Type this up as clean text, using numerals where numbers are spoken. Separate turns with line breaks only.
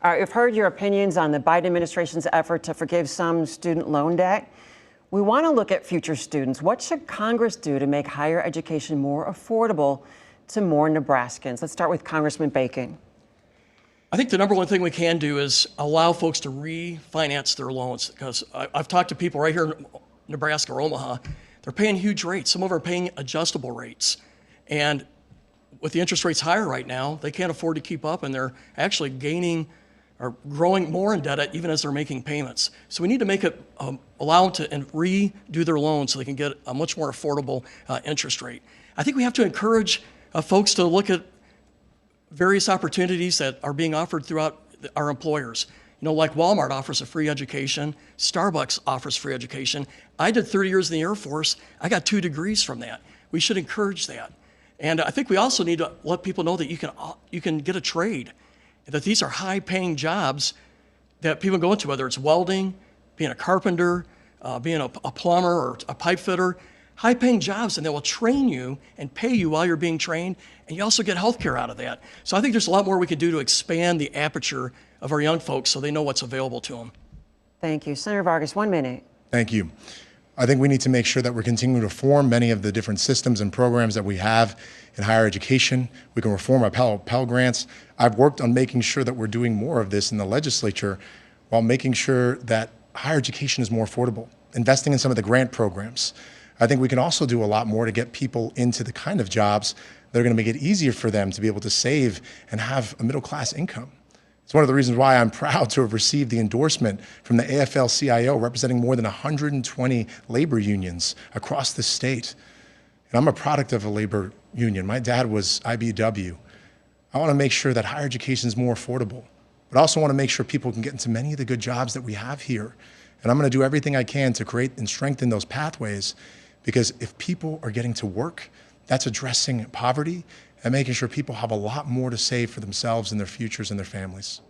I've heard your opinions on the Biden administration's effort to forgive some student loan debt. We want to look at future students. What should Congress do to make higher education more affordable to more Nebraskans? Let's start with Congressman Bacon.
I think the number one thing we can do is allow folks to refinance their loans, because I've talked to people right here in Nebraska or Omaha. They're paying huge rates. Some of them are paying adjustable rates. And with the interest rates higher right now, they can't afford to keep up, and they're actually gaining or growing more in debt even as they're making payments. So we need to make it allow them to redo their loans so they can get a much more affordable interest rate. I think we have to encourage folks to look at various opportunities that are being offered throughout our employers. You know, like Walmart offers a free education, Starbucks offers free education. I did 30 years in the Air Force. I got 2 degrees from that. We should encourage that. And I think we also need to let people know that you can get a trade, that these are high-paying jobs that people go into, whether it's welding, being a carpenter, being a plumber or a pipe fitter, high-paying jobs, and they will train you and pay you while you're being trained, and you also get health care out of that. So I think there's a lot more we can do to expand the aperture of our young folks so they know what's available to them.
Thank you. Senator Vargas, 1 minute.
Thank you. I think we need to make sure that we're continuing to reform many of the different systems and programs that we have in higher education. We can reform our Pell Grants. I've worked on making sure that we're doing more of this in the legislature while making sure that higher education is more affordable, investing in some of the grant programs. I think we can also do a lot more to get people into the kind of jobs that are going to make it easier for them to be able to save and have a middle-class income. It's one of the reasons why I'm proud to have received the endorsement from the AFL-CIO, representing more than 120 labor unions across the state. And I'm a product of a labor union. My dad was IBEW. I want to make sure that higher education is more affordable, but I also want to make sure people can get into many of the good jobs that we have here. And I'm going to do everything I can to create and strengthen those pathways, because if people are getting to work, that's addressing poverty and making sure people have a lot more to save for themselves and their futures and their families.